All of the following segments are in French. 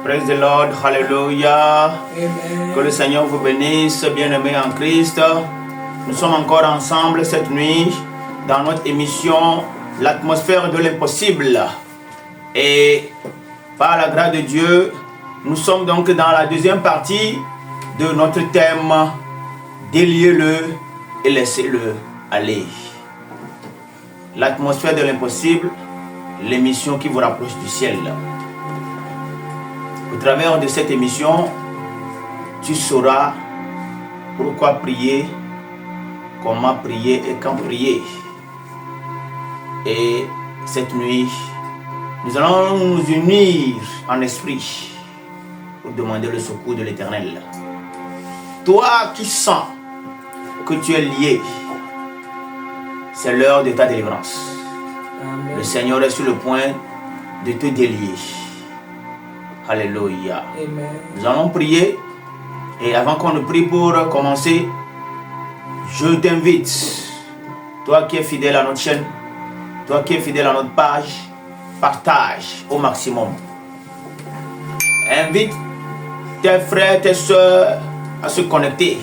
Praise the Lord, hallelujah. Amen. Que le Seigneur vous bénisse, bien-aimés en Christ. Nous sommes encore ensemble cette nuit dans notre émission L'atmosphère de l'impossible. Et par la grâce de Dieu, nous sommes donc dans la deuxième partie de notre thème Déliez-le et laissez-le aller. L'atmosphère de l'impossible, l'émission qui vous rapproche du ciel. Au travers de cette émission, tu sauras pourquoi prier, comment prier et quand prier. Et cette nuit, nous allons nous unir en esprit pour demander le secours de l'Éternel. Toi qui sens que tu es lié, c'est l'heure de ta délivrance. Amen. Le Seigneur est sur le point de te délier. Alléluia. Amen. Nous allons prier. Et avant qu'on ne prie pour commencer, je t'invite, toi qui es fidèle à notre chaîne, toi qui es fidèle à notre page, partage au maximum. Invite tes frères, tes soeurs à se connecter.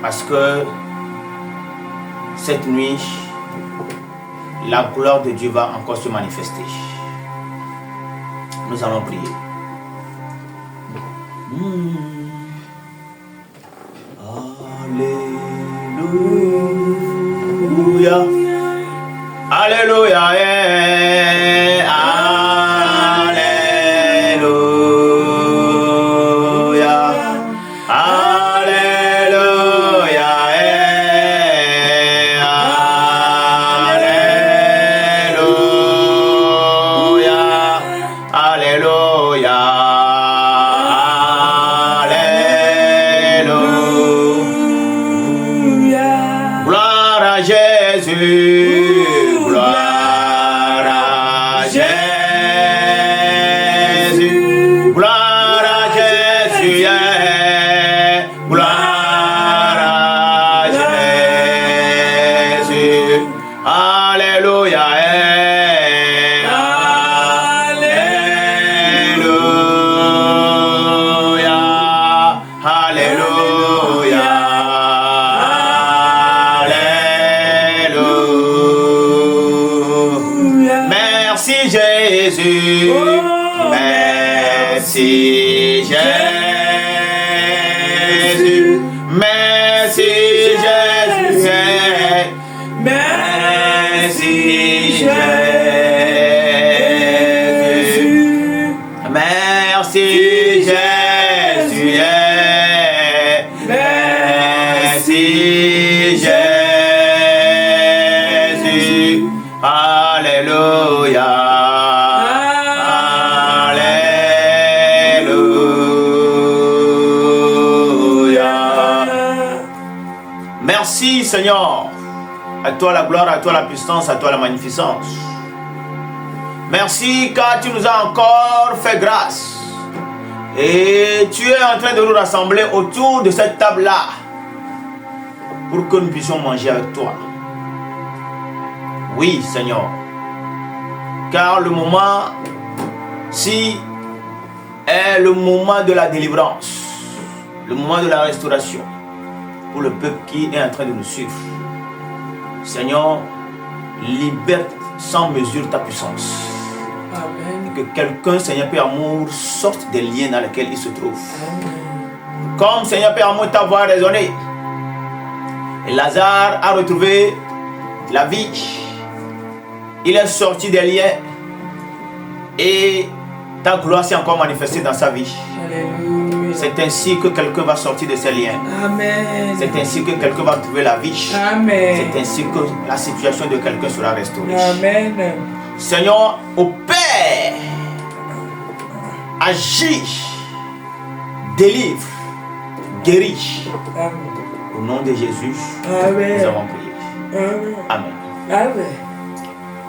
Parce que cette nuit, la gloire de Dieu va encore se manifester. Nous allons prier. Alléluia. Alléluia. Alléluia. Alléluia. Alléluia. Alléluia. Gloire à Jésus, gloire à Jésus, gloire à Jésus, gloire à Jésus, alléluia, alléluia, alléluia. Merci Jésus, merci Jésus, merci Jésus, merci Jésus, merci Jésus, merci Jésus, alléluia. Merci Seigneur, à toi la gloire, à toi la puissance, à toi la magnificence. Merci car tu nous as encore fait grâce. Et tu es en train de nous rassembler autour de cette table-là pour que nous puissions manger avec toi. Oui Seigneur, car le moment-ci est le moment de la délivrance, le moment de la restauration pour le peuple qui est en train de nous suivre. Seigneur, libère sans mesure ta puissance. Amen. Que quelqu'un, Seigneur Père Amour, sorte des liens dans lesquels il se trouve. Amen. Comme Seigneur Père Amour, ta voix a résonné. Et Lazare a retrouvé la vie. Il est sorti des liens. Et ta gloire s'est encore manifestée dans sa vie. Alléluia. C'est ainsi que quelqu'un va sortir de ses liens. Amen. C'est ainsi que quelqu'un va trouver la vie. Amen. C'est ainsi que la situation de quelqu'un sera restaurée. Amen. Seigneur, opère, agis, délivre, guéris. Amen. Au nom de Jésus, Amen. nous avons prié. Amen. Amen. Amen.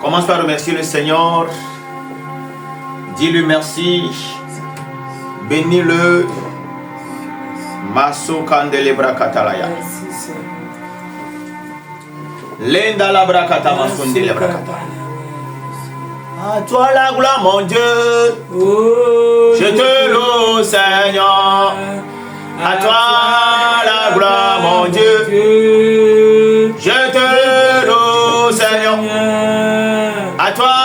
Commence par remercier le Seigneur. Dis-lui merci. Bénis-le. Maso Kandelebra Katalaya. Merci Seigneur. Lenda la brakata maskundelebra kata. À toi la gloire, mon Dieu. Oh, Seigneur. À toi la gloire, mon Dieu. Je te loue, Seigneur. À toi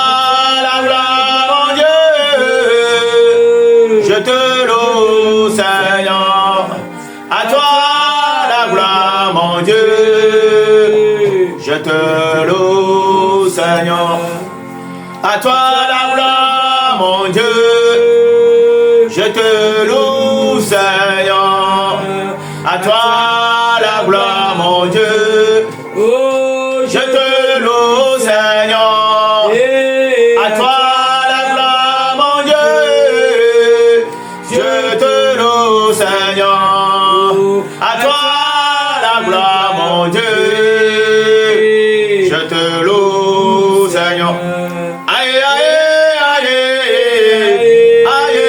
la gloire, mon Dieu. Je te loue, Seigneur. À toi la gloire, mon Dieu. Je te loue, Seigneur. À toi la gloire, mon Dieu. Je te loue, Seigneur. À toi la gloire, mon Dieu. Je te loue, Seigneur. À toi la gloire, mon Dieu. Je te loue, Seigneur. À toi la gloire, mon Dieu. Je te loue, Seigneur. Aïe, aïe, aïe, aïe,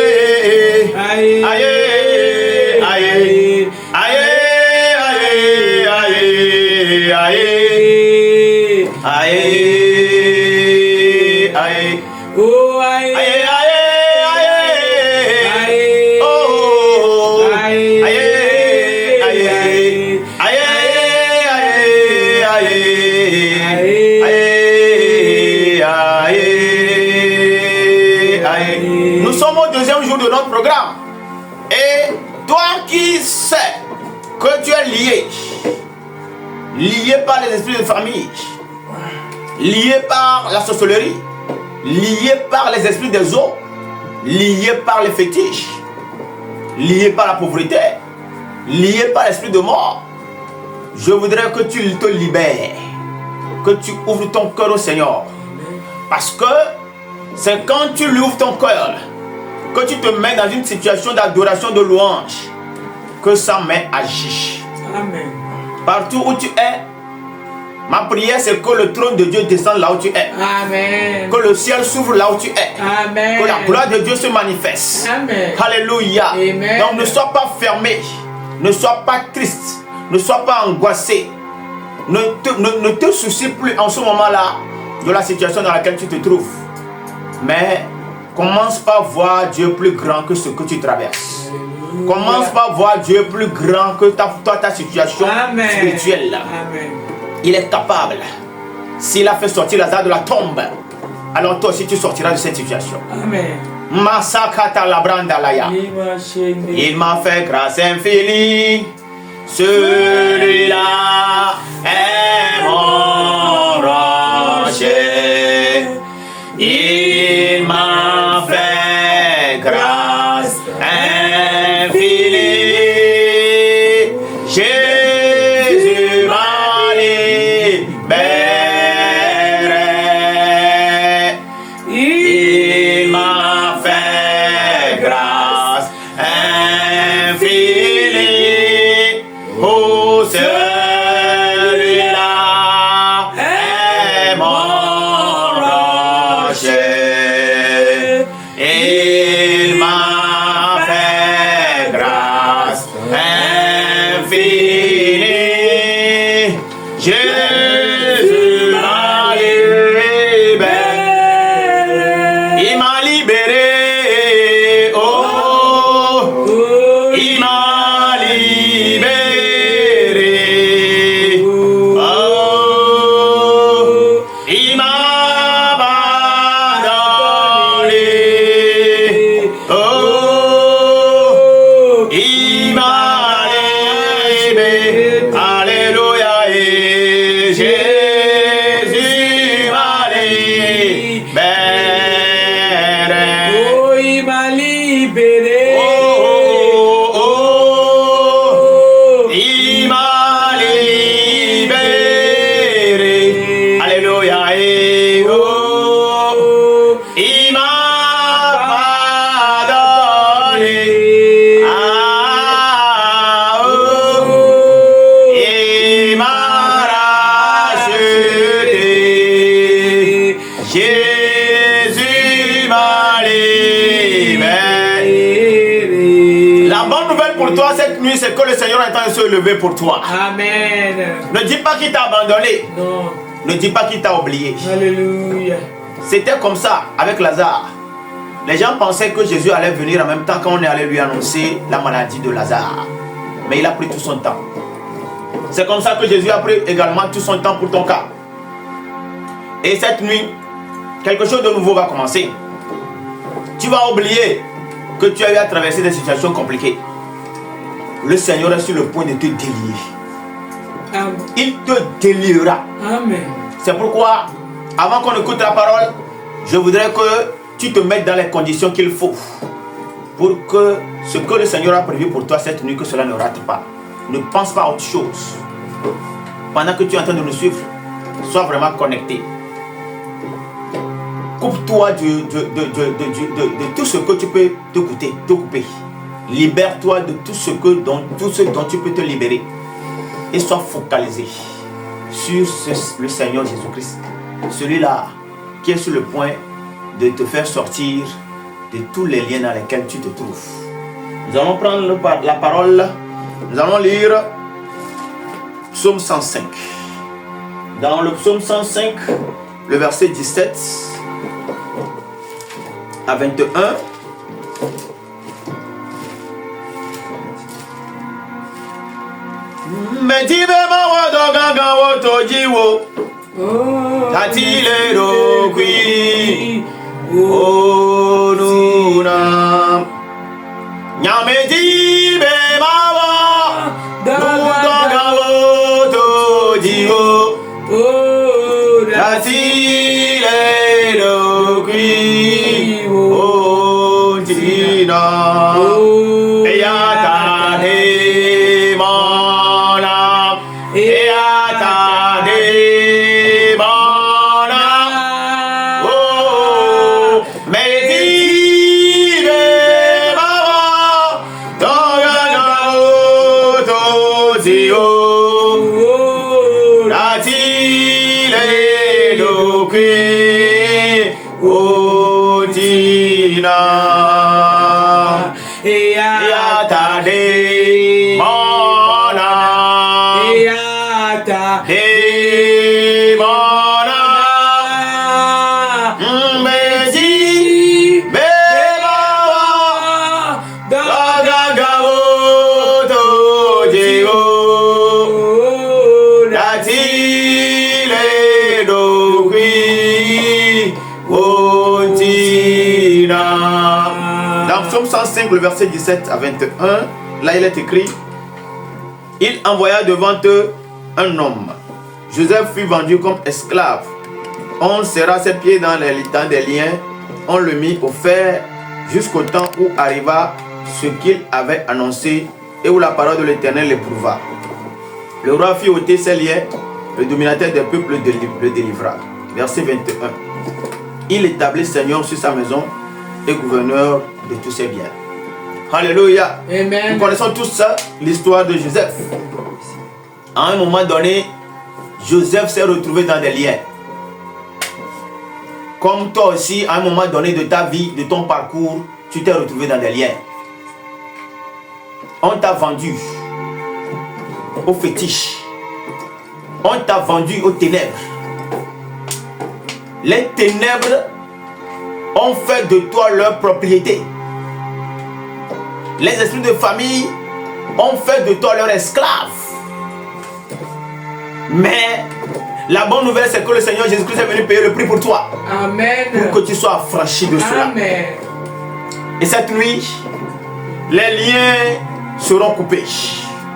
aïe, aïe, aïe, aïe, aïe, aïe, aïe. Oh, aïe, Aïe, aïe, aïe, aïe, oh, aïe, aïe, aïe, aïe, aïe, aïe. Nous sommes au deuxième jour de notre programme. Et toi qui sais que tu es lié par les esprits de famille, lié par la sorcellerie, lié par les esprits des eaux, lié par les fétiches, lié par la pauvreté, lié par l'esprit de mort, je voudrais que tu te libères, que tu ouvres ton cœur au Seigneur. Parce que c'est quand tu lui ouvres ton cœur, que tu te mets dans une situation d'adoration, de louange, que sa main agit. Amen. Partout où tu es, ma prière c'est que le trône de Dieu descende là où tu es. Amen. Que le ciel s'ouvre là où tu es. Amen. Que la gloire de Dieu se manifeste. Amen. Alléluia. Amen. Donc ne sois pas fermé. Ne sois pas triste. Ne sois pas angoissé. Ne te soucie plus en ce moment-là de la situation dans laquelle tu te trouves. Mais commence par voir Dieu plus grand que ce que tu traverses. Commence par voir Dieu plus grand que ta situation Amen. spirituelle. Amen. Il est capable. S'il a fait sortir Lazare de la tombe, alors toi aussi tu sortiras de cette situation. Amen. Masakata la brandalaya. Il m'a fait grâce infinie. Celui-là est mon rocher. Il m'a fait grâce infinie. Jésus m'a libéré. Il m'a fait grâce infinie. Oh, celui-là est mon rocher. Il m'a fait grâce infinie. Jésus m'a libéré. Il m'a libéré. Oh, il m'a libéré. Oh, il m'a abandonné. Oh, il m'a libéré. Alléluia. Et Jésus m'a libéré. Oh, il m'a libéré. Oh, oh, oh, oh. Il m'a libéré. Alléluia. Et oh, il m'a pardonné. Ah, oh, il m'a racheté. Jésus m'a libéré. La bonne nouvelle pour toi cette nuit, c'est que le Seigneur est en train de se lever pour toi. Amen. Ne dis pas qu'il t'a abandonné. Non. Ne dis pas qu'il t'a oublié. Alléluia. C'était comme ça avec Lazare. Les gens pensaient que Jésus allait venir en même temps quand on est allé lui annoncer la maladie de Lazare. Mais il a pris tout son temps. C'est comme ça que Jésus a pris également tout son temps pour ton cas. Et cette nuit, quelque chose de nouveau va commencer. Tu vas oublier que tu as eu à traverser des situations compliquées. Le Seigneur est sur le point de te délier. Amen. Il te déliera. Amen. C'est pourquoi, avant qu'on écoute la parole, je voudrais que tu te mettes dans les conditions qu'il faut pour que ce que le Seigneur a prévu pour toi cette nuit, que cela ne rate pas. Ne pense pas à autre chose. Pendant que tu es en train de nous suivre, sois vraiment connecté. Coupe-toi de tout ce que tu peux te couper. Libère-toi de tout ce dont tu peux te libérer. Et sois focalisé sur le Seigneur Jésus-Christ. Celui-là qui est sur le point de te faire sortir de tous les liens dans lesquels tu te trouves. Nous allons prendre la parole. Nous allons lire Psaume 105. Dans le Psaume 105, le verset 17 à 21. Metibe mawa gaga woto jiwo tatile rokwi onuna nyametibe mawa gaga woto jiwo tatile rokwi onina eyata Psaume 105, le verset 17 à 21, là il est écrit: il envoya devant eux un homme. Joseph fut vendu comme esclave. On serra ses pieds dans des liens. On le mit au fer jusqu'au temps où arriva ce qu'il avait annoncé et où la parole de l'Éternel l'éprouva. Le roi fit ôter ses liens. Le dominateur des peuples le délivra. Verset 21. Il établit Seigneur sur sa maison et gouverneur de tous ses biens. Alléluia. Amen. Nous connaissons tous ça, l'histoire de Joseph. À un moment donné, Joseph s'est retrouvé dans des liens. Comme toi aussi, à un moment donné de ta vie, de ton parcours, tu t'es retrouvé dans des liens. On t'a vendu au fétiche. On t'a vendu aux ténèbres. Les ténèbres ont fait de toi leur propriété. Les esprits de famille ont fait de toi leur esclave. Mais la bonne nouvelle, c'est que le Seigneur Jésus-Christ est venu payer le prix pour toi. Amen. Pour que tu sois affranchi de cela. Amen. Et cette nuit, les liens seront coupés.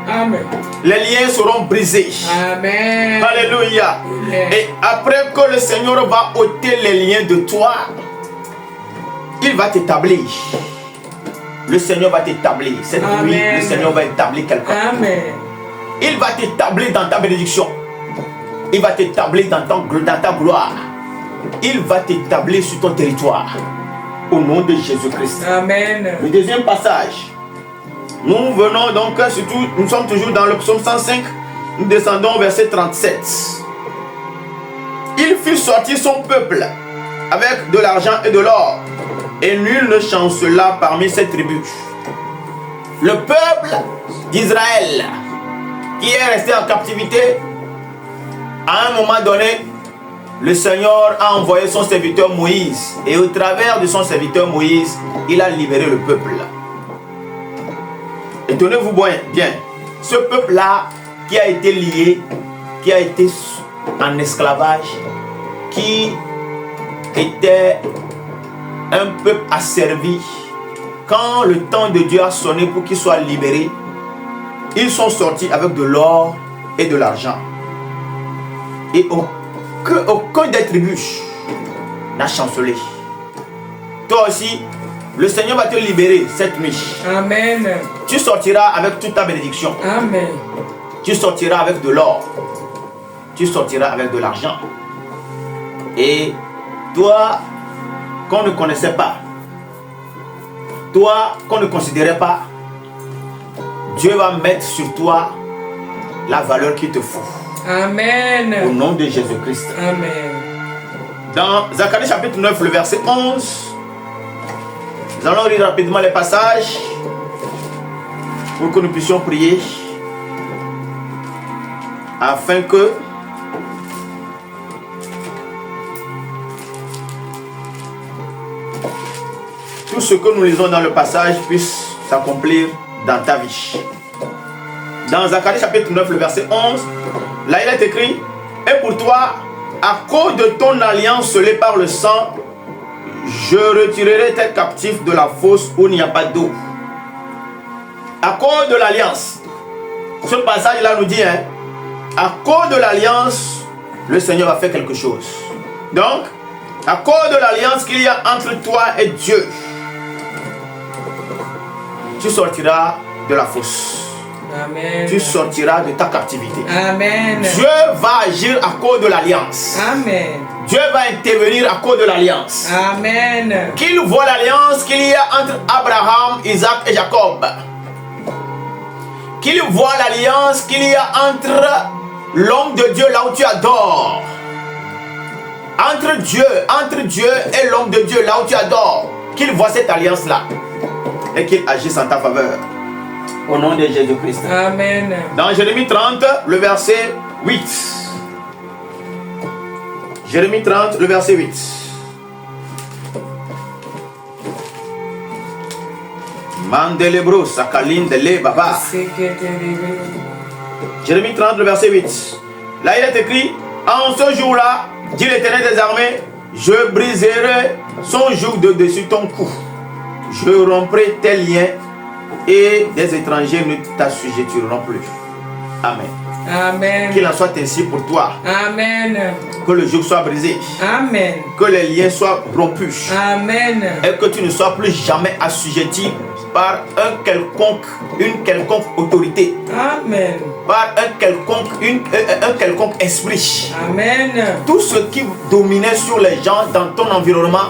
Amen. Les liens seront brisés. Amen. Alléluia. Amen. Et après que le Seigneur va ôter les liens de toi, il va t'établir. Le Seigneur va t'établir. Cette Amen. nuit, le Seigneur va établir quelqu'un. Amen. Il va t'établir dans ta bénédiction. Il va t'établir dans ta gloire. Il va t'établir sur ton territoire. Au nom de Jésus-Christ. Amen. Le deuxième passage. Nous venons donc, nous sommes toujours dans le psaume 105. Nous descendons au verset 37. Il fit sortir son peuple avec de l'argent et de l'or. Et nul ne chancela parmi ses tribus. Le peuple d'Israël qui est resté en captivité, à un moment donné, le Seigneur a envoyé son serviteur Moïse. Et au travers de son serviteur Moïse, il a libéré le peuple. Et tenez-vous bien, ce peuple-là qui a été lié, qui a été en esclavage, qui était un peuple asservi, quand le temps de Dieu a sonné pour qu'ils soient libérés, ils sont sortis avec de l'or et de l'argent. Et aucun des tribus n'a chancelé. Toi aussi, le Seigneur va te libérer cette nuit. Amen. Tu sortiras avec toute ta bénédiction. Amen. Tu sortiras avec de l'or. Tu sortiras avec de l'argent. Et toi, qu'on ne connaissait pas, toi, qu'on ne considérait pas, Dieu va mettre sur toi la valeur qu'il te faut. Amen. Au nom de Jésus-Christ. Amen. Dans Zacharie chapitre 9, le verset 11, nous allons lire rapidement les passages pour que nous puissions prier afin que tout ce que nous lisons dans le passage puisse s'accomplir dans ta vie. Dans Zacharie chapitre 9, le verset 11, là il est écrit: et pour toi, à cause de ton alliance scellée par le sang, je retirerai tes captifs de la fosse où il n'y a pas d'eau. À cause de l'alliance, ce passage-là nous dit, à cause de l'alliance, le Seigneur va faire quelque chose. Donc, à cause de l'alliance qu'il y a entre toi et Dieu, tu sortiras de la fosse. Amen. Tu sortiras de ta captivité. Amen. Dieu va agir à cause de l'alliance. Amen. Dieu va intervenir à cause de l'alliance. Amen. Qu'il voit l'alliance qu'il y a entre Abraham, Isaac et Jacob. Qu'il voit l'alliance qu'il y a entre l'homme de Dieu là où tu adores. Entre Dieu et l'homme de Dieu là où tu adores. Qu'il voit cette alliance là. Et qu'il agisse en ta faveur. Au nom de Jésus-Christ. Amen. Dans Jérémie 30, le verset 8. Jérémie 30, le verset 8. Mandelebro, Sakaline, Dele, Baba. Jérémie 30, le verset 8. Là, il est écrit: en ce jour-là, dit l'Éternel des armées, je briserai son joug de dessus ton cou. Je romprai tes liens et des étrangers ne t'assujettiront plus. Amen. Amen. Qu'il en soit ainsi pour toi. Amen. Que le joug soit brisé. Amen. Que les liens soient rompus. Amen. Et que tu ne sois plus jamais assujetti par une quelconque autorité. Amen. Par un quelconque esprit. Amen. Tout ce qui dominait sur les gens dans ton environnement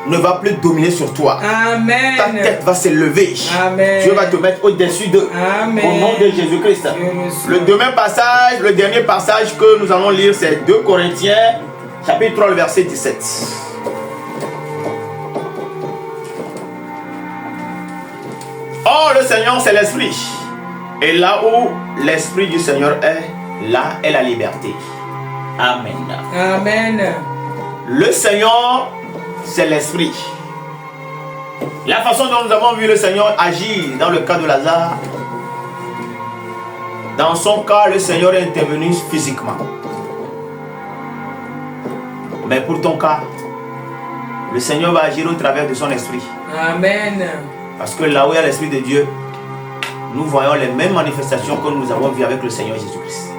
ne va plus dominer sur toi. Amen. Ta tête va s'élever. Amen. Dieu va te mettre au-dessus d'eux. Amen. Au nom de Jésus-Christ. Le dernier passage que nous allons lire, c'est 2 Corinthiens, chapitre 3, le verset 17. Or, le Seigneur, c'est l'Esprit. Et là où l'Esprit du Seigneur est, là est la liberté. Amen. Amen. Le Seigneur, c'est l'Esprit. La façon dont nous avons vu le Seigneur agir dans le cas de Lazare, dans son cas, le Seigneur est intervenu physiquement. Mais pour ton cas, le Seigneur va agir au travers de son esprit. Amen. Parce que là où il y a l'Esprit de Dieu, nous voyons les mêmes manifestations que nous avons vues avec le Seigneur Jésus-Christ.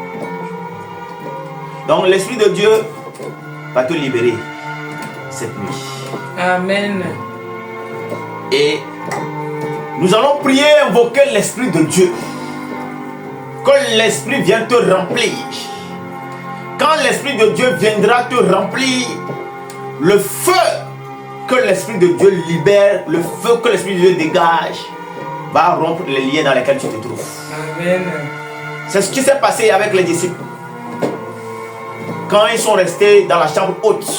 Donc l'Esprit de Dieu va te libérer cette nuit. Amen. Et nous allons prier, invoquer l'Esprit de Dieu. Que l'Esprit vienne te remplir. Quand l'Esprit de Dieu viendra te remplir, le feu que l'Esprit de Dieu libère, le feu que l'Esprit de Dieu dégage, va rompre les liens dans lesquels tu te trouves. Amen. C'est ce qui s'est passé avec les disciples. Quand ils sont restés dans la chambre haute,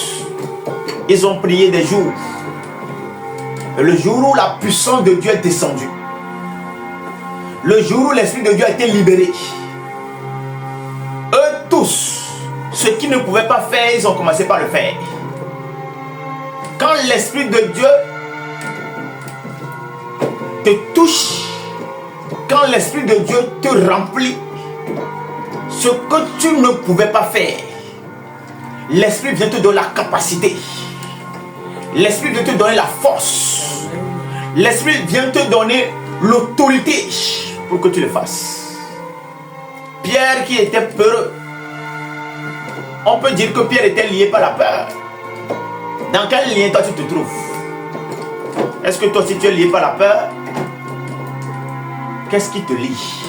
ils ont prié des jours. Et le jour où la puissance de Dieu est descendue, le jour où l'Esprit de Dieu a été libéré, eux tous se qu'ils ne pouvaient pas faire, ils ont commencé par le faire. Quand l'Esprit de Dieu te touche, quand l'Esprit de Dieu te remplit, ce que tu ne pouvais pas faire, l'Esprit vient te donner la capacité. L'Esprit vient te donner la force. L'Esprit vient te donner l'autorité pour que tu le fasses. Pierre qui était peureux, on peut dire que Pierre était lié par la peur. Dans quel lien toi tu te trouves? Est-ce que toi aussi tu es lié par la peur? Qu'est-ce qui te lie?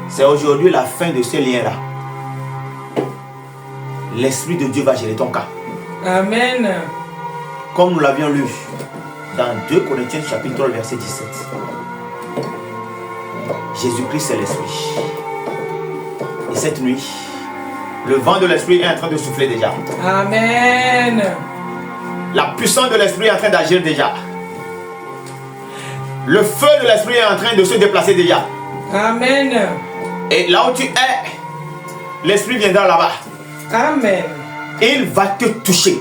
C'est aujourd'hui la fin de ces liens-là. L'Esprit de Dieu va gérer ton cas. Amen. Comme nous l'avions lu dans 2 Corinthiens chapitre 3 verset 17. Jésus-Christ c'est l'Esprit. Et cette nuit, le vent de l'Esprit est en train de souffler déjà. Amen. La puissance de l'Esprit est en train d'agir déjà. Le feu de l'Esprit est en train de se déplacer déjà. Amen. Et là où tu es, l'Esprit viendra là-bas. Amen. Il va te toucher.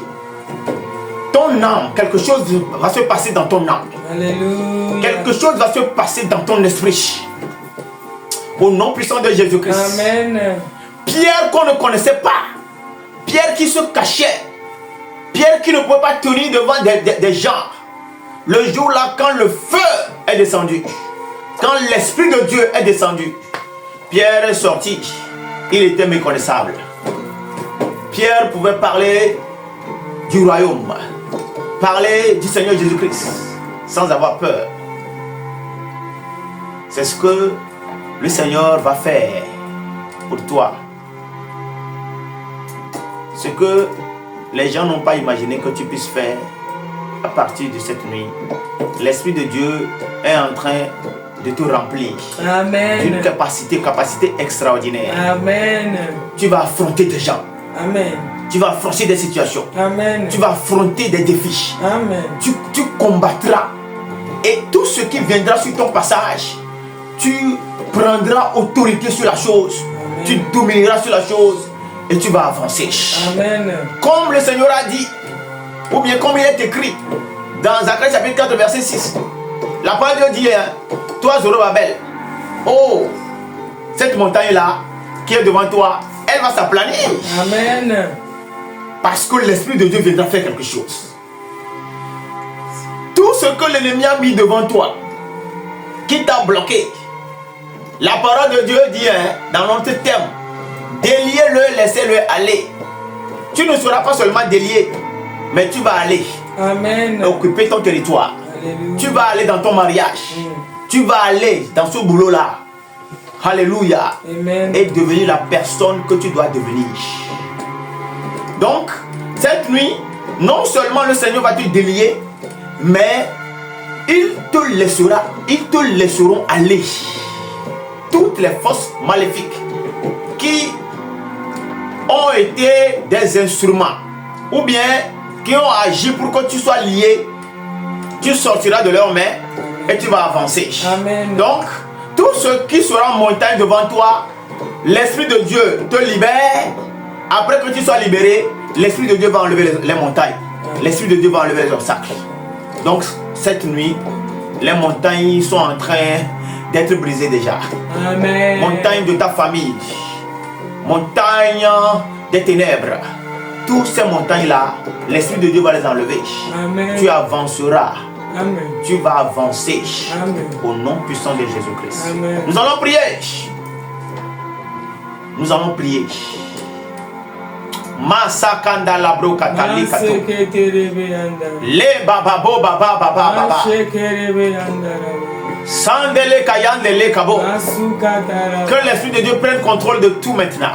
Ton âme, quelque chose va se passer dans ton âme. Alléluia. Quelque chose va se passer dans ton esprit. Au nom puissant de Jésus-Christ. Amen. Pierre qu'on ne connaissait pas. Pierre qui se cachait. Pierre qui ne pouvait pas tenir devant des gens. Le jour-là, quand le feu est descendu, quand l'Esprit de Dieu est descendu, Pierre est sorti. Il était méconnaissable. Pierre pouvait parler du royaume, parler du Seigneur Jésus-Christ sans avoir peur. C'est ce que le Seigneur va faire pour toi. Ce que les gens n'ont pas imaginé que tu puisses faire à partir de cette nuit. L'Esprit de Dieu est en train de te remplir. Amen. D'une capacité extraordinaire. Amen. Tu vas affronter des gens. Amen. Tu vas affronter des situations. Amen. Tu vas affronter des défis. Amen. Tu combattras. Et tout ce qui viendra sur ton passage, tu prendras autorité sur la chose. Amen. Tu domineras sur la chose. Et tu vas avancer. Amen. Comme le Seigneur a dit, ou bien comme il est écrit dans Zacharie chapitre 4 verset 6. La parole de Dieu dit, toi Zorobabel, oh, cette montagne-là qui est devant toi, elle va s'aplanir. Amen. Parce que l'Esprit de Dieu viendra faire quelque chose. Tout ce que l'ennemi a mis devant toi, qui t'a bloqué, la parole de Dieu dit dans notre thème, déliez-le, laissez-le aller. Tu ne seras pas seulement délié, mais tu vas aller. Amen. Occuper ton territoire. Alléluia. Tu vas aller dans ton mariage. Tu vas aller dans ce boulot-là. Alléluia. Amen. Et devenir la personne que tu dois devenir. Donc, cette nuit, non seulement le Seigneur va te délier, mais ils te laisseront aller. Toutes les forces maléfiques qui ont été des instruments ou bien qui ont agi pour que tu sois lié, tu sortiras de leurs mains et tu vas avancer. Amen. Donc, tout ce qui sera en montagne devant toi, l'Esprit de Dieu te libère. Après que tu sois libéré, l'Esprit de Dieu va enlever les montagnes. L'Esprit de Dieu va enlever les obstacles. Donc, cette nuit, les montagnes sont en train d'être brisées déjà. Amen. Montagne de ta famille, montagne des ténèbres, toutes ces montagnes-là, l'Esprit de Dieu va les enlever. Amen. Tu avanceras. Amen. Tu vas avancer. Amen. Au nom puissant de Jésus-Christ. Amen. Nous allons prier. Nous allons prier. Masakanda la broka talikato. Le bababo baba baba baba. Sandele kayandele kabo. Que l'Esprit de Dieu prenne contrôle de tout maintenant.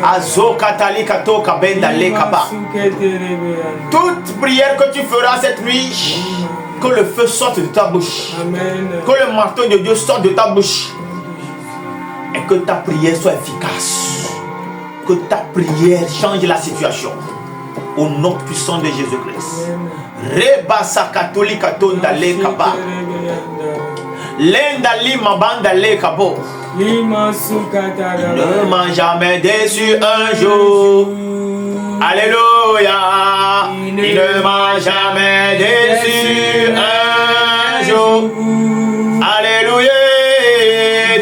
Azo katali kato kabenda le kaba. Toute prière que tu feras cette nuit, que le feu sorte de ta bouche. Amen. Que le marteau de Dieu sorte de ta bouche. Et que ta prière soit efficace. Que ta prière change la situation. Au nom puissant de Jésus-Christ. Rebasa katolika tonda le kaba. Lenda lima banda le kabo. Il ne m'a jamais déçu un jour. Alléluia. Il ne m'a jamais déçu un jour. Alléluia.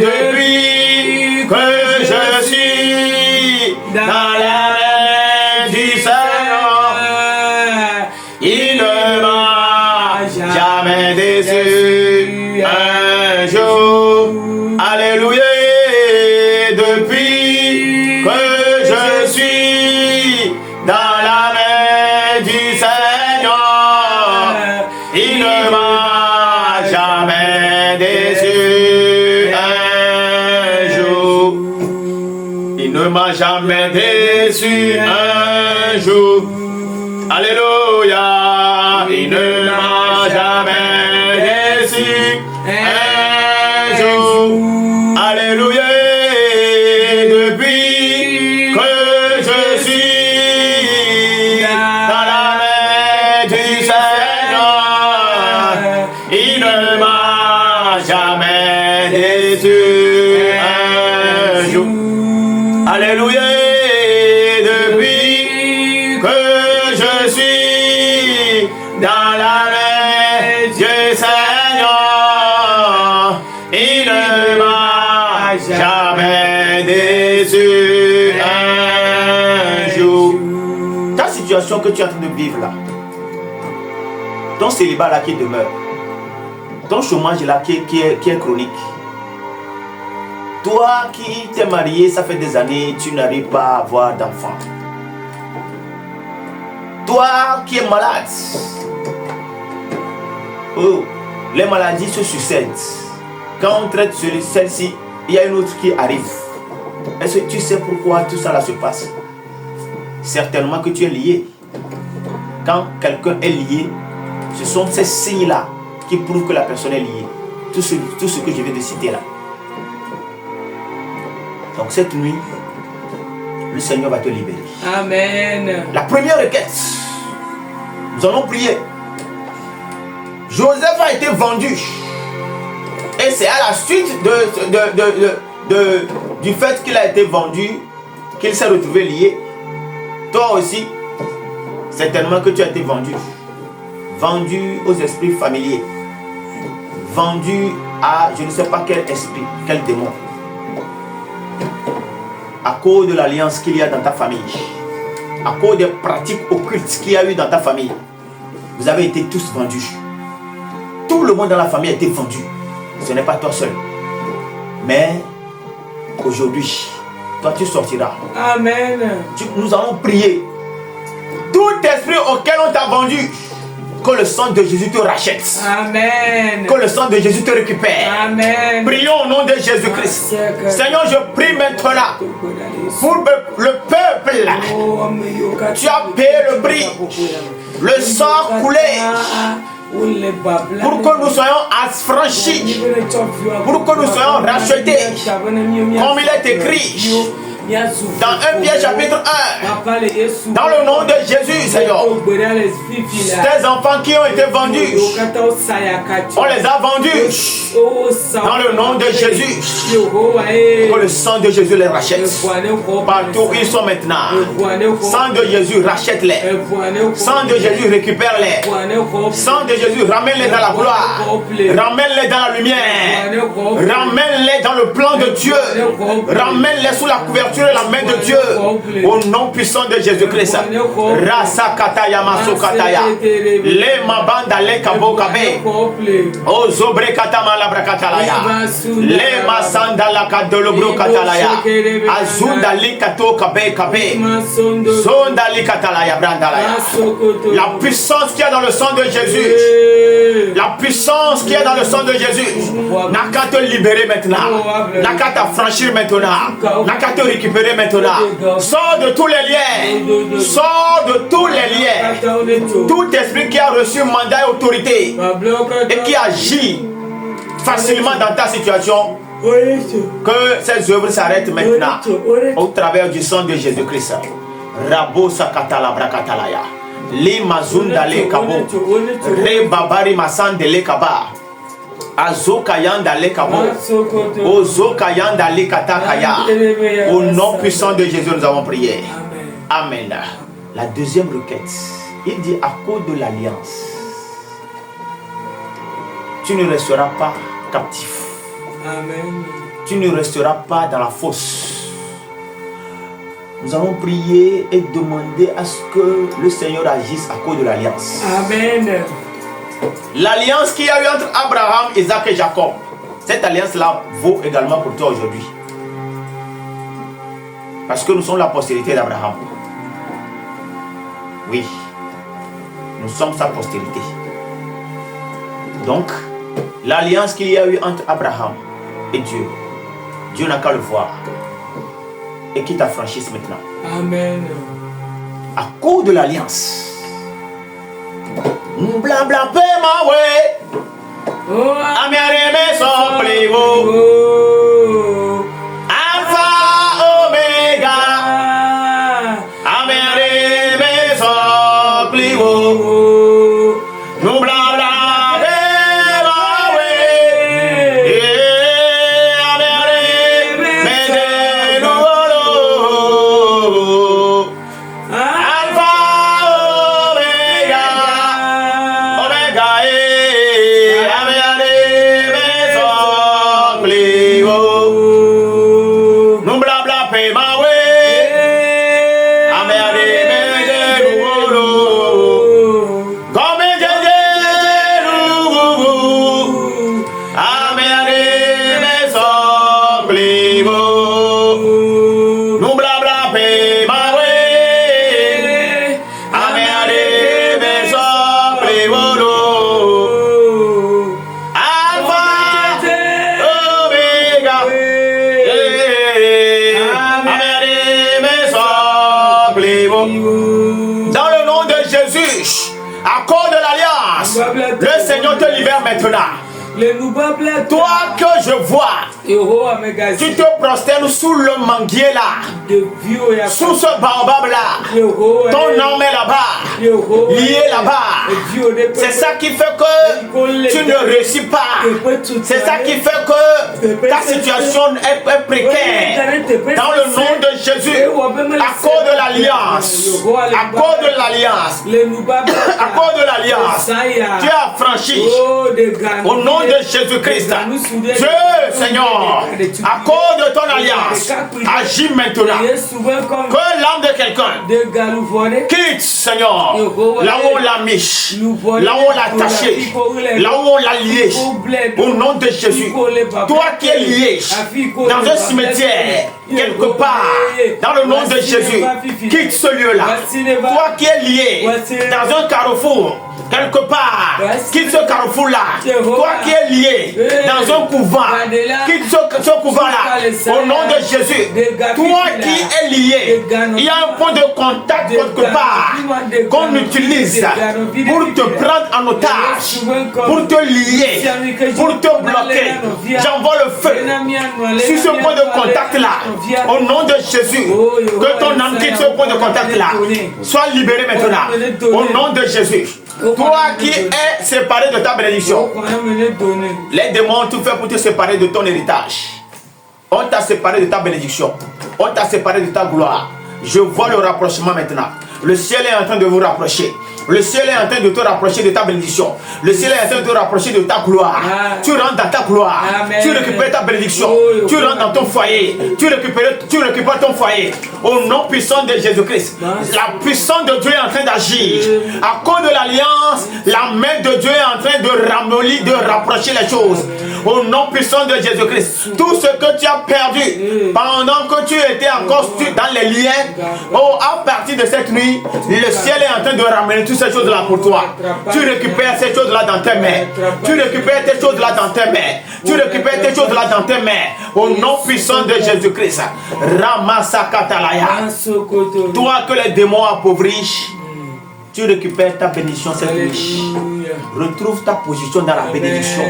Depuis que je suis dans la main du Seigneur, il ne m'a jamais déçu un jour. Alléluia. Depuis que je suis dans la main du Seigneur, il ne m'a jamais déçu un jour. Il ne m'a jamais déçu un jour. Alléluia. Il ne m'a jamais déçu un jour. Alléluia. Depuis que je suis dans la main du Seigneur, il ne m'a jamais déçu un jour. Alléluia. Depuis que je suis dans la main du Seigneur, il ne m'a jamais déçu un jour. Ta situation que tu es en train de vivre là, ton célibat là qui demeure, ton chômage là qui est chronique, toi qui t'es marié, ça fait des années, tu n'arrives pas à avoir d'enfant. Toi qui es malade, oh, les maladies se succèdent. Quand on traite celle-ci, il y a une autre qui arrive. Est-ce que tu sais pourquoi tout ça là se passe? Certainement que tu es lié. Quand quelqu'un est lié, ce sont ces signes-là qui prouvent que la personne est liée. Tout ce que je viens de citer là. Donc cette nuit, le Seigneur va te libérer. Amen. La première requête, nous allons prier. Joseph a été vendu. Et c'est à la suite du fait qu'il a été vendu qu'il s'est retrouvé lié. Toi aussi, certainement que tu as été vendu. Vendu aux esprits familiers. Vendu à je ne sais pas quel esprit, quel démon. À cause de l'alliance qu'il y a dans ta famille. À cause des pratiques occultes qu'il y a eu dans ta famille. Vous avez été tous vendus. Tout le monde dans la famille a été vendu. Ce n'est pas toi seul. Mais aujourd'hui, toi tu sortiras. Amen. Nous allons prier. Tout esprit auquel on t'a vendu, que le sang de Jésus te rachète. Amen. Que le sang de Jésus te récupère. Amen. Prions au nom de Jésus-Christ. Seigneur, je prie maintenant pour le peuple. Tu as payé le prix. Le sang coulé. Pour que nous soyons affranchis. Pour que nous soyons rachetés. Comme il est écrit dans 1 Pierre chapitre 1, dans le nom de Jésus, Seigneur, tes enfants qui ont été vendus, on les a vendus dans le nom de Jésus. Que le sang de Jésus les rachète partout où ils sont maintenant. Sang de Jésus rachète-les. Sang de Jésus récupère-les. Sang de Jésus ramène-les dans la gloire. Ramène-les dans la lumière. Ramène-les dans le plan de Dieu. Ramène-les sous la couverture et la main de Dieu. Au nom puissant de Jésus-Christ. Rasa kataya maso kataya. Le mabanda le kabo kabe. O zobre katama la brakatalaya. Le masanda la kadolobro katalaya. Azunda li kato kabe kabe. Zonda li katalaya brandalaya. La puissance qu'il y a dans le sang de Jésus. La puissance qu'il y a dans le sang de Jésus. N'a qu'à te libérer maintenant. N'a qu'à t'affranchir maintenant. N'a qu'à te récupérer maintenant. Sors de tous les liens. Sors de tous les liens. Tout esprit qui a reçu mandat et autorité et qui agit facilement dans ta situation, que ces œuvres s'arrêtent maintenant au travers du sang de Jésus-Christ. Rabo sakatala brakatalaya. Li mazunda le kabo. Re babari masande le kaba. Azo Kayanda le Kabo. Ozo Kayanda le Katakaya. Au nom puissant de Jésus, nous avons prié. Amen. La deuxième requête, il dit à cause de l'alliance, tu ne resteras pas captif. Amen. Tu ne resteras pas dans la fosse. Nous allons prier et demander à ce que le Seigneur agisse à cause de l'alliance. Amen. L'alliance qu'il y a eu entre Abraham, Isaac et Jacob, cette alliance-là vaut également pour toi aujourd'hui. Parce que nous sommes la postérité d'Abraham. Oui, nous sommes sa postérité. Donc, l'alliance qu'il y a eu entre Abraham et Dieu, Dieu n'a qu'à le voir et qu'il t'affranchisse maintenant. Amen. À cause de l'alliance. Blanc blanc pe ma way. Oh, Amiareme son plivo. Alpha Omega. Amiareme son plivo. Nous blanc blanc pe ma way. Amiareme de nous. Alpha Omega. Dans le nom de Jésus, à cause de l'alliance, le Seigneur te libère maintenant. Toi que je vois, tu te prosternes sous le manguier là, sous ce baobab là, ton âme est là-bas, lié là-bas. C'est ça qui fait que tu ne réussis pas. C'est ça qui fait que ta situation est précaire. Dans le nom de Jésus, à cause de l'alliance, à cause de l'alliance, à cause de l'alliance, tu as franchi au nom de Jésus-Christ. Dieu, Seigneur, à cause de ton alliance, agis maintenant. Que l'âme de quelqu'un quitte, Seigneur, là où on l'a mis, là où on l'a attaché, là où on l'a lié. Au nom de Jésus, toi qui es lié dans un cimetière, quelque part, dans le nom de Jésus, quitte ce lieu-là. Toi qui es lié dans un carrefour, quelque part, quitte ce carrefour-là. Toi qui es lié dans un couvent, quitte ce couvent-là. Au nom de Jésus, toi qui es lié, il y a un point de contact quelque part qu'on utilise pour te prendre en otage, pour te lier, pour te bloquer. J'envoie le feu sur ce point de contact-là. Au nom de Jésus, que ton âme quitte ce point de contact-là. Sois libéré maintenant. Au nom de Jésus. Toi qui es séparé de ta bénédiction, les démons ont tout fait pour te séparer de ton héritage. On t'a séparé de ta bénédiction. On t'a séparé de ta gloire. Je vois le rapprochement maintenant. Le ciel est en train de vous rapprocher. Le ciel est en train de te rapprocher de ta bénédiction. Le ciel est en train de te rapprocher de ta gloire. Tu rentres dans ta gloire. Tu récupères ta bénédiction. Tu rentres dans ton foyer. Tu récupères ton foyer. Au nom puissant de Jésus-Christ. La puissance de Dieu est en train d'agir. À cause de l'alliance, la main de Dieu est en train de ramollir, de rapprocher les choses. Au nom puissant de Jésus-Christ. Tout ce que tu as perdu pendant que tu étais encore dans les liens, à partir de cette nuit, le ciel est en train de ramener toutes ces choses-là pour toi. Tu récupères ces choses-là dans tes mains. Tu récupères tes choses-là dans tes mains. Tu récupères tes choses-là dans tes mains. Au nom puissant de Jésus-Christ. Ramasakatalaya. Toi que les démons appauvrissent, tu récupères ta bénédiction cette nuit. Retrouve ta position dans la bénédiction.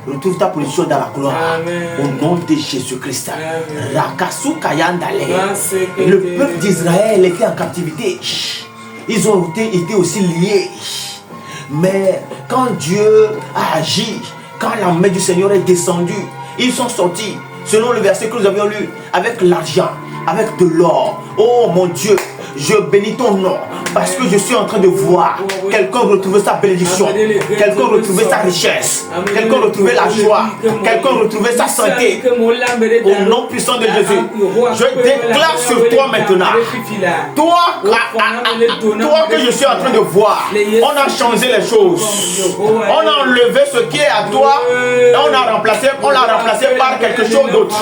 Retrouve ta position dans la gloire. Au nom de Jésus-Christ. Rakasu Kayandale. Le peuple d'Israël était en captivité. Ils ont été aussi liés. Mais quand Dieu a agi, quand la main du Seigneur est descendue, ils sont sortis, selon le verset que nous avions lu, avec l'argent, avec de l'or. Oh mon Dieu, je bénis ton nom parce que je suis en train de voir quelqu'un retrouver sa bénédiction, quelqu'un retrouver sa richesse, quelqu'un retrouver la joie, quelqu'un retrouver sa santé. Au nom puissant de Jésus, je déclare sur toi maintenant, toi que je suis en train de voir, on a changé les choses, on a enlevé ce qui est à toi, et on l'a remplacé par quelque chose d'autre.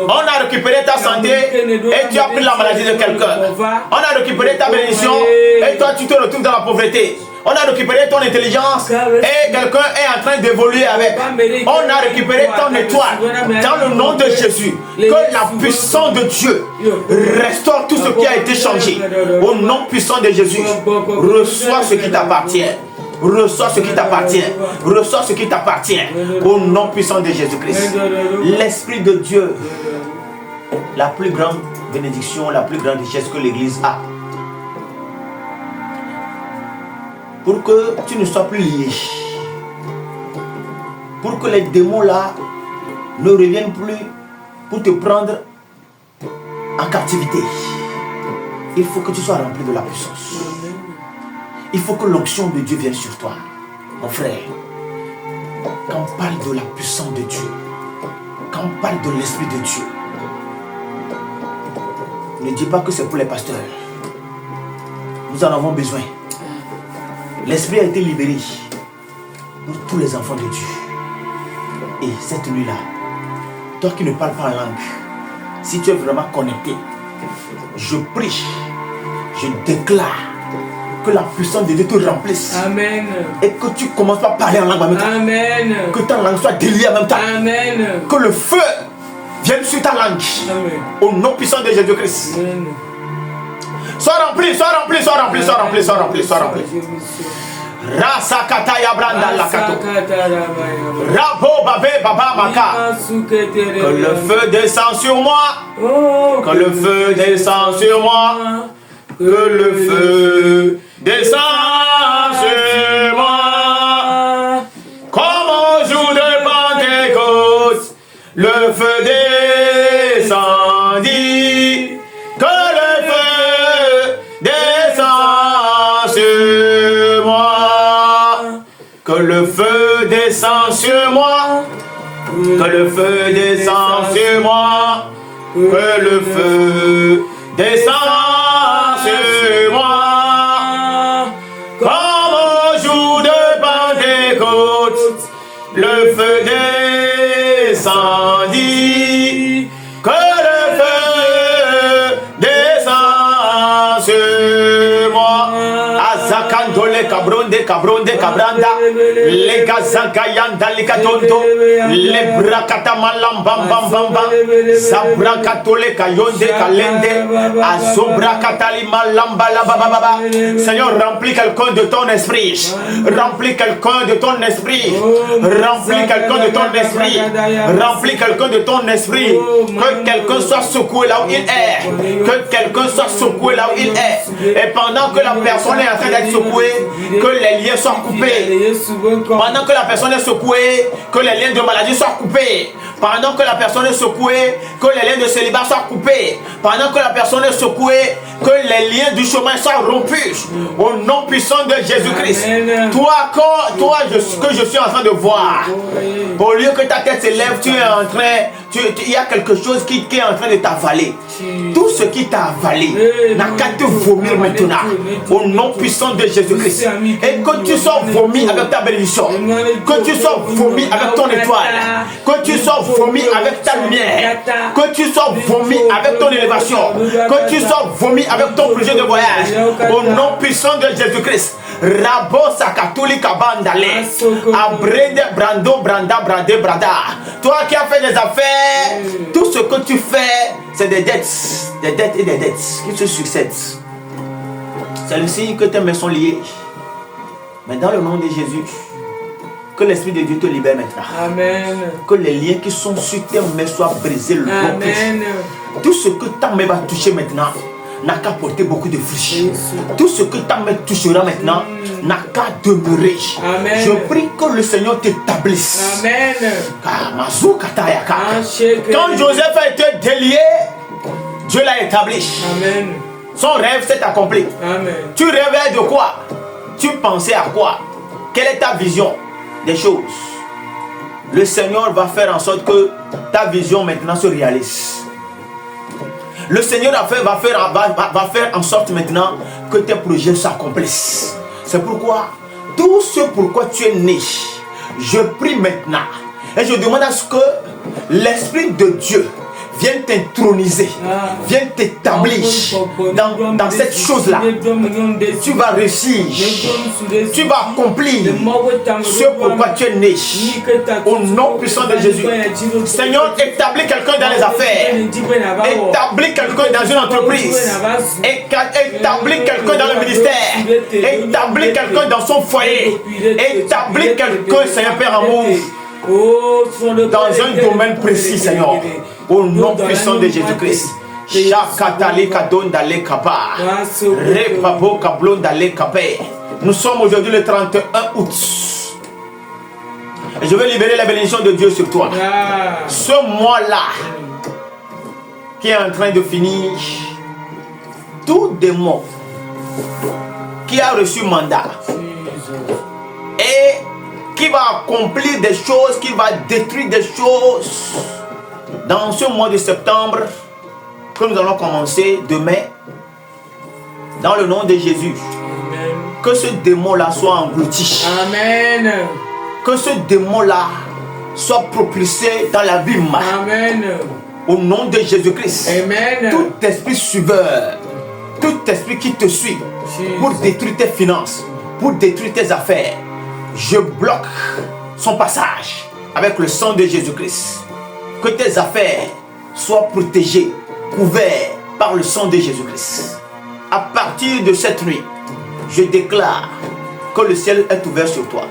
On a récupéré ta santé et tu as pris la maladie de quelqu'un. On a récupéré ta bénédiction et toi tu te retrouves dans la pauvreté. On a récupéré ton intelligence et quelqu'un est en train d'évoluer avec. On a récupéré ton étoile dans le nom de Jésus. Que la puissance de Dieu restaure tout ce qui a été changé. Au nom puissant de Jésus, reçois ce qui t'appartient. Reçois ce qui t'appartient. Reçois ce qui t'appartient. Au nom puissant de Jésus-Christ. L'Esprit de Dieu, la plus grande bénédiction, la plus grande richesse que l'Église a. Pour que tu ne sois plus lié. Pour que les démons là ne reviennent plus pour te prendre en captivité. Il faut que tu sois rempli de la puissance. Il faut que l'onction de Dieu vienne sur toi. Mon frère, quand on parle de la puissance de Dieu, quand on parle de l'Esprit de Dieu, ne dis pas que c'est pour les pasteurs. Nous en avons besoin. L'Esprit a été libéré pour tous les enfants de Dieu. Et cette nuit-là, toi qui ne parles pas en langue, si tu es vraiment connecté, je prie, je déclare que la puissance de Dieu te remplisse. Amen. Et que tu commences par parler en langue en même temps. Amen. Que ta langue soit déliée en même temps. Amen. Que le feu vienne sur ta langue. Amen. Au nom puissant de Jésus-Christ. Amen. Sois rempli, sois rempli, sois rempli, sois rempli, sois rempli, sois rempli. Rasa kataya branda la kato. Rabo babe baba maka. Que le feu descend sur moi. Que le feu descend sur moi. Que le feu descend sur moi. Comme au jour de Pentecôte, le feu descendit. Que le feu descend sur moi. Que le feu descend sur moi. Que le feu descend sur moi. Que le feu descend sur moi. Comme au jour de Pentecôte, le feu descendit. Que le feu descend sur moi. Azakandole kabronde kabronde kabranda. Le gazakayanda likatondo. Le brakata malam bam bam bam bam. Zabrakatole kayonde kalende. Azobrakatali malam bala baba baba. Seigneur, remplis quelqu'un de ton esprit. Remplis quelqu'un de ton esprit. Remplis quelqu'un de ton esprit. Remplis quelqu'un de ton esprit. Que quelqu'un soit secoué là où il est. Que quelqu'un soit secoué là où il est. Et pendant que la personne est en train d'être secouée, que les liens soient coupés. Pendant que la personne est secouée, que les liens de maladie soient coupés. Pendant que la personne est secouée, que les liens de célibat soient coupés. Pendant que la personne est secouée, que les liens du chemin soient rompus. Au nom puissant de Jésus-Christ. Toi, que je suis en train de voir, au lieu que ta tête s'élève, tu es en train, il y a quelque chose qui est en train de t'avaler. Tout ce qui t'a avalé n'a qu'à te vomir maintenant. Au nom puissant de Jésus-Christ. Et que tu sois vomi avec ta bénédiction. Que tu sois vomi avec ton étoile. Que tu sois vomi avec ta lumière. Que tu sois vomi avec ton élévation. Que tu sois vomi avec ton projet de voyage. Au nom puissant de Jésus-Christ. Rabo sakatuli kabandale. Abrede brando branda brade brada. Toi qui as fait des affaires, tout ce que tu fais, c'est des dettes et des dettes qui se succèdent. C'est le signe que tes mains sont liées. Mais dans le nom de Jésus, que l'Esprit de Dieu te libère maintenant. Amen. Que les liens qui sont sur tes mains soient brisés, rompus. Tout ce que ta main va toucher maintenant n'a qu'à porter beaucoup de fruits. Tout ce que ta main touchera maintenant n'a qu'à demeurer. Amen. Je prie que le Seigneur t'établisse. Amen. Quand Joseph a été délié, Dieu l'a établi. Amen. Son rêve s'est accompli. Amen. Tu rêvais de quoi? Tu pensais à quoi? Quelle est ta vision des choses? Le Seigneur va faire en sorte que ta vision maintenant se réalise. Le Seigneur va faire en sorte maintenant que tes projets s'accomplissent. C'est pourquoi tout ce pourquoi tu es né, je prie maintenant et je demande à ce que l'Esprit de Dieu vienne t'introniser, vienne t'établir dans cette chose-là. Tu vas réussir, tu vas accomplir ce pourquoi tu es né. Au nom puissant de Jésus. Seigneur, établis quelqu'un dans les affaires, établis quelqu'un dans une entreprise, établis quelqu'un dans le ministère, établis quelqu'un dans son foyer, établis quelqu'un, Seigneur Père amour, dans un domaine précis, Seigneur. Au nom puissant de Jésus-Christ. Nous sommes aujourd'hui le 31 août. Et je vais libérer la bénédiction de Dieu sur toi. Ce mois-là, qui est en train de finir, tout démon qui a reçu mandat et qui va accomplir des choses, qui va détruire des choses, dans ce mois de septembre, que nous allons commencer demain, dans le nom de Jésus, Amen. Que ce démon-là soit englouti. Amen. Que ce démon-là soit propulsé dans l'abîme. Amen. Au nom de Jésus-Christ. Amen. Tout esprit suiveur, tout esprit qui te suit pour détruire tes finances, pour détruire tes affaires, je bloque son passage avec le sang de Jésus-Christ. Que tes affaires soient protégées, couvertes par le sang de Jésus-Christ. À partir de cette nuit, je déclare que le ciel est ouvert sur toi.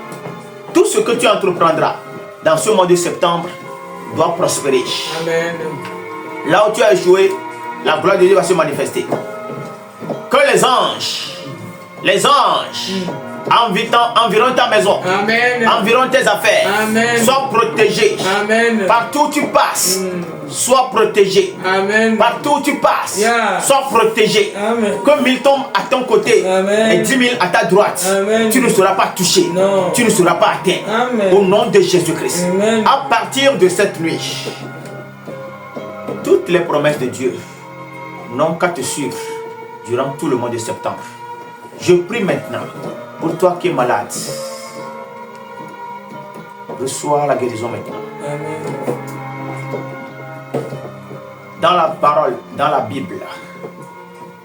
Tout ce que tu entreprendras dans ce mois de septembre doit prospérer. Amen. Là où tu as échoué, la gloire de Dieu va se manifester. Que les anges environ ta maison, Amen. environ tes affaires, Amen. sois protégés. Amen. Partout où tu passes, sois protégé. Amen. Partout où tu passes, Yeah. sois protégé. Amen. Que 1000 tombent à ton côté Amen. et 10 000 à ta droite, Amen. tu ne seras pas touché. Non. Tu ne seras pas atteint. Amen. Au nom de Jésus-Christ. Amen. À partir de cette nuit, toutes les promesses de Dieu n'ont qu'à te suivre durant tout le mois de septembre. Je prie maintenant pour toi qui es malade. Reçois la guérison maintenant. Amen. Dans la parole, dans la Bible,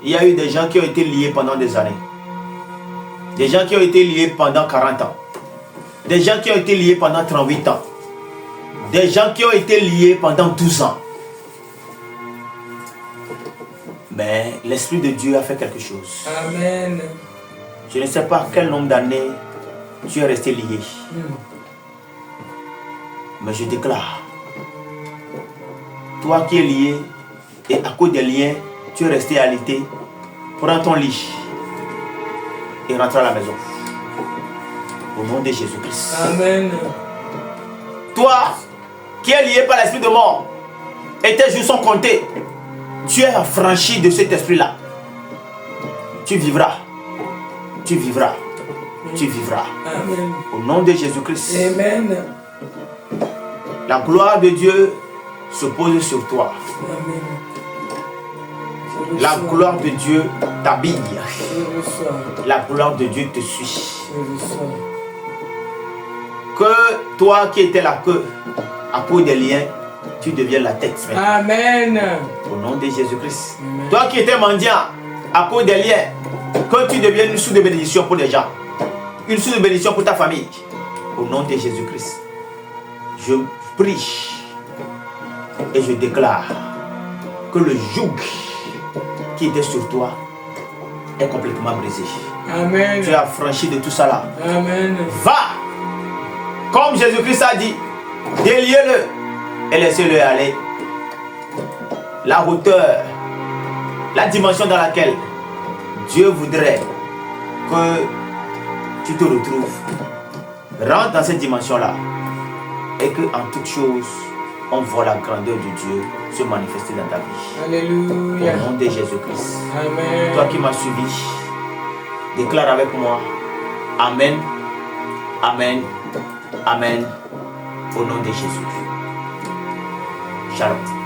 il y a eu des gens qui ont été liés pendant des années. Des gens qui ont été liés pendant 40 ans. Des gens qui ont été liés pendant 38 ans. Des gens qui ont été liés pendant 12 ans. Mais l'Esprit de Dieu a fait quelque chose. Amen. Je ne sais pas quel nombre d'années tu es resté lié. Mais je déclare, toi qui es lié et à cause des liens, tu es resté alité, prends ton lit et rentre à la maison. Au nom de Jésus-Christ. Amen. Toi qui es lié par l'esprit de mort et tes jours sont comptés, tu es affranchi de cet esprit-là. Tu vivras. Tu vivras. Tu vivras. Amen. Au nom de Jésus-Christ. Amen. La gloire de Dieu se pose sur toi. Amen. La gloire de Dieu t'habille. Je reçois. La gloire de Dieu te suit. Je reçois. Que toi qui étais la queue à cause des liens, tu deviens la tête. Amen. Au nom de Jésus-Christ. Amen. Toi qui étais mendiant à cause des liens, que tu deviennes une source de bénédiction pour les gens. Une source de bénédiction pour ta famille. Au nom de Jésus-Christ. Je prie et je déclare que le joug qui était sur toi est complètement brisé. Amen. Tu es affranchi de tout ça là. Amen. Va, comme Jésus-Christ a dit, déliez-le et laissez-le aller. La hauteur la dimension dans laquelle Dieu voudrait que tu te retrouves. Rentre dans cette dimension-là et que en toute chose, on voit la grandeur de Dieu se manifester dans ta vie. Alléluia. Au nom de Jésus-Christ. Amen. Toi qui m'as suivi, déclare avec moi. Amen. Amen. Amen. Au nom de Jésus. Shalom.